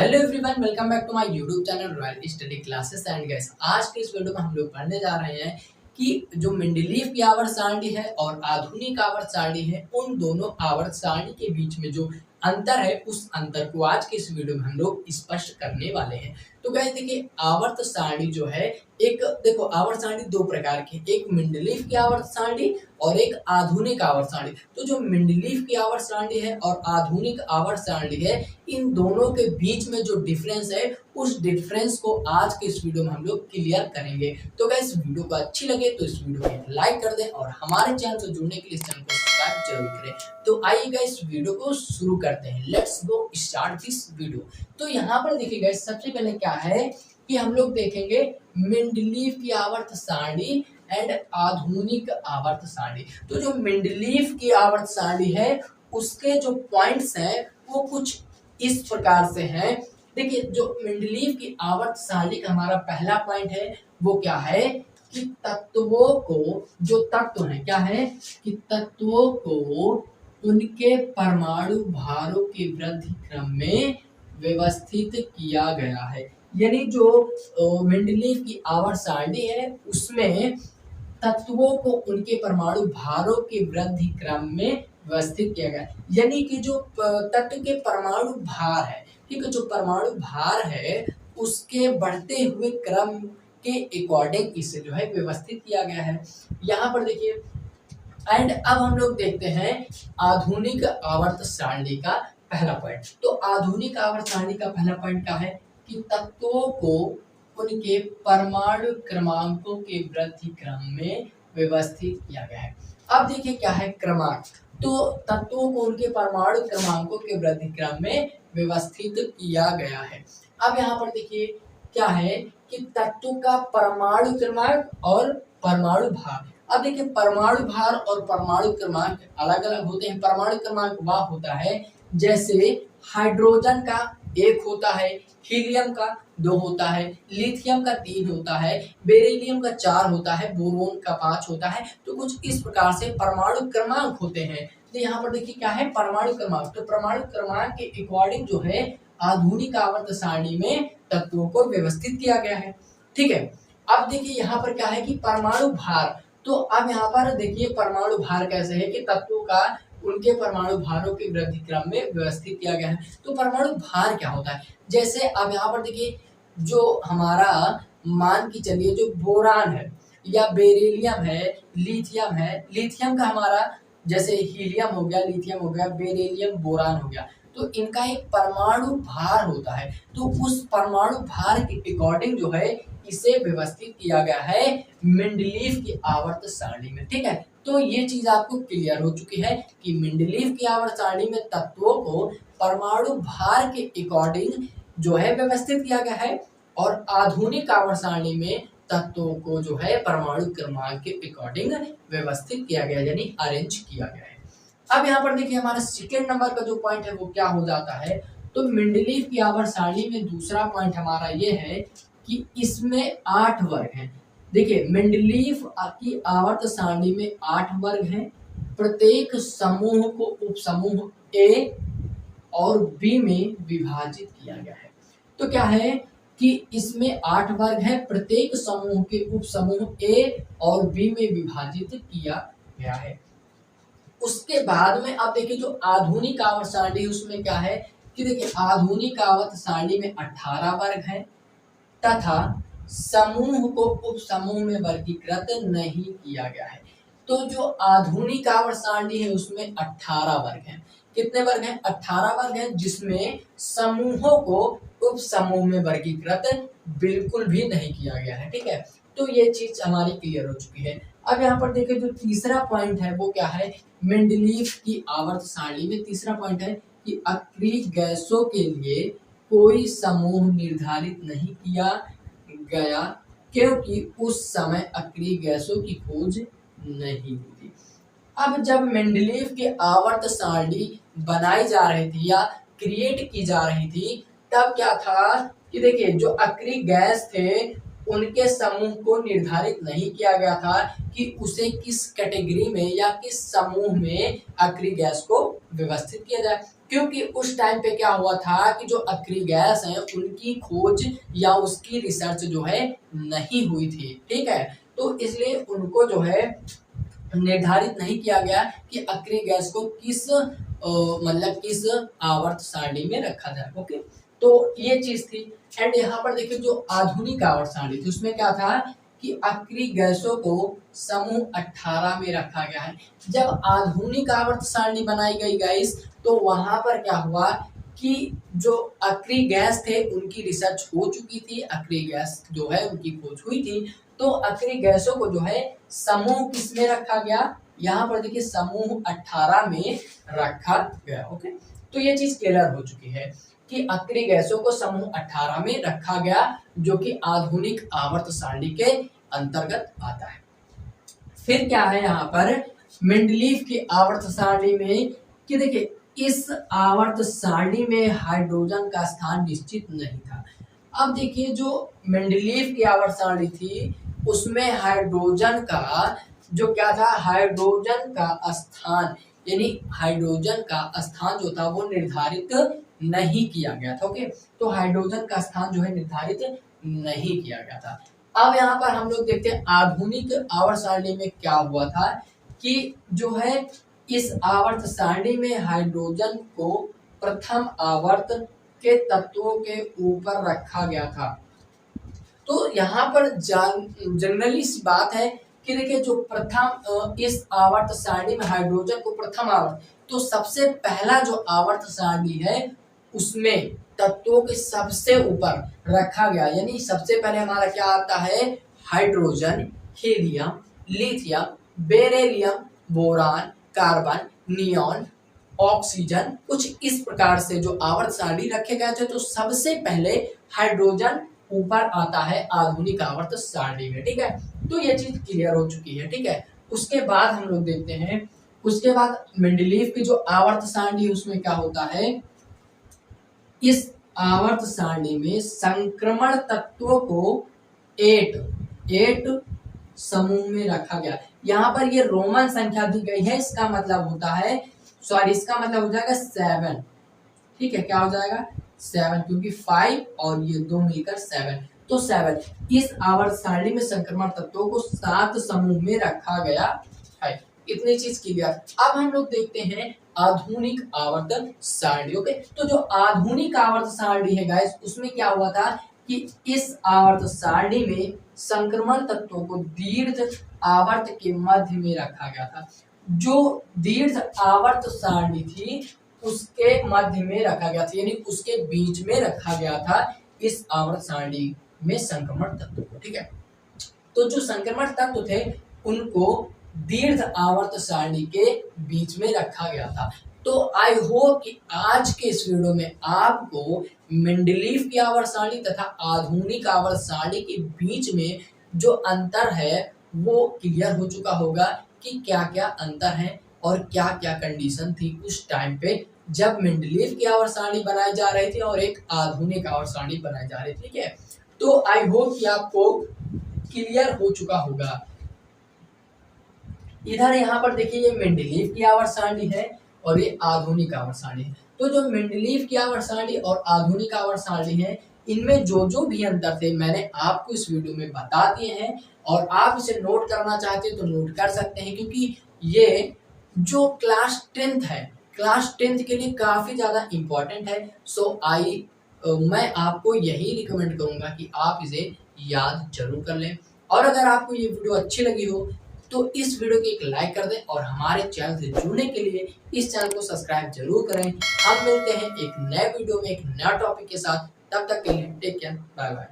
Hello everyone, welcome back to my YouTube channel royal study classes and guys. आज के इस video में हम लोग पढ़ने जा रहे हैं कि जो मेंडलीव की आवर्त सारणी है और आधुनिक आवर्त सारणी है, उन दोनों आवर्त सारणी के बीच में जो अंतर है, उस अंतर को आज के इस वीडियो में हम लोग स्पष्ट करने वाले हैं। तो गाइस देखिए, आवर्त सारणी जो है, देखो आवर्त सारणी दो प्रकार की, एक मेंडलीव की आवर्त सारणी और एक आधुनिक आवर्त सारणी। तो जो मेंडलीव की आवर्त सारणी है और आधुनिक आवर्त सारणी है, इन दोनों के बीच में जो डिफरेंस है, उस डिफरेंस को आज के इस वीडियो में हम लोग क्लियर करेंगे। तो गाइस, वीडियो को अच्छी लगे तो इस वीडियो को लाइक कर दें और हमारे चैनल से जुड़ने के लिए इस चैनल को सब्सक्राइब जरूर करें। तो आइए गाइस, वीडियो को शुरू करते हैं। Let's go start this video. तो यहाँ पर देखिए गाइस, सबसे पहले क्या है कि हम लोग देखेंगे मेंडलीव की आवर्त सारणी एंड आधुनिक आवर्त सारणी। तो जो मेंडलीव की आवर्त सारणी है, उसके जो पॉइंट्स हैं वो कुछ इस प्रकार से हैं। देखिए, जो मेंडलीव की आवर्त सारणी का हमारा पहला पॉइंट है वो क्या है कि तत्वों को, जो तत्व हैं क्या है कि तत्वों को उनके परमाणु भारों के वृद्धि क्रम में व्यवस्थित किया गया है। यानी जो मेंडलीव की आवर्त सारणी है, उसमें तत्वों को उनके परमाणु भारों के वृद्धि क्रम में व्यवस्थित किया गया। यानी कि जो तत्व के परमाणु भार है, ठीक है, जो परमाणु भार है उसके बढ़ते हुए क्रम के अकॉर्डिंग इसे जो है व्यवस्थित किया गया है। यहाँ पर देखिए, एंड अब हम लोग देखते हैं आधुनिक आवर्त सारणी का पहला पॉइंट। तो आधुनिक आवर्त सारणी का पहला पॉइंट क्या है कि तत्वों को उनके परमाणु क्रमांकों के वृद्धि क्रम में व्यवस्थित किया गया है। अब देखिए क्या है क्रमांक। तो तत्वों को उनके परमाणु क्रमांकों के वृद्धि क्रम में व्यवस्थित किया गया है। अब यहाँ पर देखिए क्या है कि तत्व का परमाणु क्रमांक और परमाणु भार। अब देखिए, परमाणु भार और परमाणु क्रमांक अलग अलग होते हैं। परमाणु क्रमांक वह होता है जैसे हाइड्रोजन का 1 होता है, हीलियम का 2 होता है, लिथियम का 3 होता है, बेरिलियम का 4 होता है, बोरोन का 5 होता है। तो कुछ इस प्रकार से परमाणु क्रमांक होते हैं। तो यहाँ पर देखिए क्या है परमाणु क्रमांक। तो परमाणु क्रमांक के अकॉर्डिंग जो है आधुनिक आवर्त सारणी में तत्वों को व्यवस्थित किया गया है। ठीक है, अब देखिए यहाँ पर क्या है कि परमाणु भार। तो अब यहाँ पर देखिए परमाणु भार कैसे है कि तत्वों का उनके परमाणु भारों के वृद्धि क्रम में व्यवस्थित किया गया है। तो परमाणु भार क्या होता है, जैसे अब यहाँ पर देखिए, जो हमारा मान की चलिए जो बोरान है या बेरिलियम है, लिथियम है, लिथियम का हमारा जैसे हीलियम हो गया, लिथियम हो गया, बेरिलियम, बोरान हो गया, तो इनका एक परमाणु भार होता है। तो उस परमाणु भार के अकॉर्डिंग जो है इसे व्यवस्थित किया गया है मेंडलीव की आवर्त सारणी में। ठीक है, तो ये चीज आपको क्लियर हो चुकी है कि मेंडलीव की आवर्त सारणी में तत्वों को परमाणु भार के अकॉर्डिंग जो है व्यवस्थित किया गया है और आधुनिक आवर्त सारणी में तत्वों को जो है परमाणु क्रमांक के अकॉर्डिंग व्यवस्थित किया गया, यानी अरेंज किया गया है। अब यहाँ पर देखिए हमारा सेकेंड नंबर का जो पॉइंट है वो क्या हो जाता है। तो मेंडलीव की आवर्त सारणी में दूसरा पॉइंट हमारा ये है कि इसमें 8 वर्ग हैं। देखिए, मेंडलीव की आवर्त सारणी में 8 वर्ग हैं। प्रत्येक समूह को उपसमूह ए और बी में विभाजित किया गया है। तो क्या है कि इसमें 8 वर्ग हैं, प्रत्येक समूह के उपसमूह ए और बी में विभाजित किया गया है। उसके बाद में अब देखिए जो आधुनिक आवर्त सारणी उसमें क्या है कि देखिए आधुनिक आवर्त सारणी में 18 वर्ग हैं तथा समूह को उपसमूह में वर्गीकृत नहीं किया गया है। तो जो आधुनिक आवर्त सारणी है उसमें 18 वर्ग हैं। कितने वर्ग हैं? 18 वर्ग हैं, जिसमें समूहों को उपसमूह में वर्गीकृत बिल्कुल भी नहीं किया गया है। ठीक है, तो ये चीज हमारी क्लियर हो चुकी है। अब यहाँ पर देखिए जो तीसरा पॉइंट है वो क्या है मेंडलीव की आवर्त सारणी में तीसरा पॉइंट है कि अक्रिय गैसों के लिए कोई समूह निर्धारित नहीं किया गया क्योंकि उस समय अक्रिय गैसों की खोज नहीं हुई थी। अब जब मेंडलीव की आवर्त सारणी बनाई जा रही थी या क्रिएट की जा रही थी, तब क्या था कि देखिए जो अक्रिय गैस थे उनके समूह को निर्धारित नहीं किया गया था कि उसे किस कैटेगरी में या किस समूह में अक्रिय गैस को व्यवस्थित किया जाए। क्योंकि उस टाइम पे क्या हुआ था कि जो अक्री गैस है उनकी खोज या उसकी रिसर्च जो है नहीं हुई थी, ठीक है। तो इसलिए उनको जो है निर्धारित नहीं किया गया कि अक्री गैस को किस मतलब किस आवर्त सारणी में रखा जाए। ओके, तो ये चीज थी। एंड यहाँ पर देखिए जो आधुनिक आवर्त सारणी थी उसमें क्या था कि अक्री गैसों को समूह 18 में रखा गया है। जब आधुनिक आवर्त सारणी बनाई गई गाइस, तो वहां पर क्या हुआ कि जो अक्री गैस थे उनकी रिसर्च हो चुकी थी, अक्री गैस जो है उनकी खोज हुई थी। तो अक्री गैसों को जो है समूह किस में रखा गया, यहाँ पर देखिए समूह 18 में रखा गया। ओके, तो ये चीज क्लियर हो चुकी है कि अक्री गैसों को समूह 18 में रखा गया, जो कि आधुनिक आवर्त सारणी के अंतर्गत आता है। फिर क्या है यहाँ पर मेंडलीफ की आवर्त सारणी में कि देखिए इस आवर्त सारणी में हाइड्रोजन का स्थान निश्चित नहीं था। अब देखिए जो मेंडलीफ की आवर्त सारणी थी उसमें हाइड्रोजन का जो क्या था, हाइड्रोजन का स्थान यानी हाइड्रोजन का स्थान जो था वो निर्धारित नहीं किया गया था। ओके, तो हाइड्रोजन का स्थान जो है निर्धारित नहीं किया गया था। अब यहाँ पर हम लोग देखते हैं आधुनिक आवर्त सारणी में क्या हुआ था कि जो है इस आवर्त सारणी में हाइड्रोजन को प्रथम आवर्त के तत्वों के ऊपर रखा गया था। तो यहाँ पर जनरली सी बात है कि देखिए जो प्रथम इस आवर्त सारणी में हाइड्रोजन को प्रथम आवर्त, तो सबसे पहला जो आवर्त सारणी है उसमें तत्वों के सबसे ऊपर रखा गया, यानी सबसे पहले हमारा क्या आता है hydrogen, helium, lithium, beryllium, boron, carbon, neon, oxygen, कुछ इस प्रकार से जो आवर्त सारणी रखे गए थे। तो सबसे पहले हाइड्रोजन ऊपर आता है आधुनिक आवर्त सारणी में, ठीक है। तो ये चीज क्लियर हो चुकी है, ठीक है। उसके बाद हम लोग देखते हैं, उसके बाद मेंडलीफ की जो आवर्त सारणी उसमें क्या होता है, इस आवर्त सारणी में संक्रमण तत्वों को 8 समूह में रखा गया। यहाँ पर ये रोमन संख्या दी गई है, इसका मतलब होता है इसका मतलब हो जाएगा 7, ठीक है। क्या हो जाएगा 7, क्योंकि 5 और ये 2 मिलकर 7, तो 7 इस आवर्त सारणी में संक्रमण तत्वों को 7 समूह में रखा गया है। इतनी चीज क्लियर। अब हम लोग देखते हैं आधुनिक आवर्त सारणी। ओके, तो जो आधुनिक आवर्त सारणी है गाइस उसमें क्या हुआ था कि इस आवर्त सारणी में संक्रमण तत्वों को दीर्घ आवर्त के मध्य में रखा गया था। जो दीर्घ आवर्त सारणी थी उसके मध्य में रखा गया था, यानी उसके बीच में रखा गया था इस आवर्त सारणी में संक्रमण तत्व को, ठीक है। तो जो संक्रमण तत्व थे उनको दीर्घ आवर्त सारणी के बीच में रखा गया था। तो आई होप कि आज के इस वीडियो में आपको मेंडलीफ की आवर्त सारणी तथा आधुनिक आवर्त सारणी के बीच में जो अंतर है वो क्लियर हो चुका होगा कि क्या क्या अंतर है और क्या क्या कंडीशन थी उस टाइम पे जब मेंडलीफ की आवर्त सारणी बनाई जा रही थी और एक आधुनिक आवर्त सारणी बनाई जा रही थी, ठीक है। तो आई होप कि आपको क्लियर हो चुका होगा। इधर यहाँ पर देखिए ये मेंडलीफ की आवर्त सारणी है और ये आधुनिक आवर्त सारणी है। तो जो मेंडलीफ की आवर्त सारणी और आधुनिक आवर्त सारणी है इनमें जो जो भी अंतर थे मैंने आपको इस वीडियो में बता दिए हैं, और आप इसे नोट करना चाहते हैं तो नोट कर सकते हैं, क्योंकि ये जो क्लास 10th है, क्लास 10th के लिए काफी ज्यादा इंपॉर्टेंट है। सो मैं आपको यही रिकमेंड करूंगा कि आप इसे याद जरूर कर लें। और अगर आपको ये वीडियो अच्छी लगी हो तो इस वीडियो को एक लाइक कर दें और हमारे चैनल से जुड़ने के लिए इस चैनल को सब्सक्राइब जरूर करें। हम मिलते हैं एक नए वीडियो में एक नया टॉपिक के साथ, तब तक के लिए टेक केयर, बाय बाय।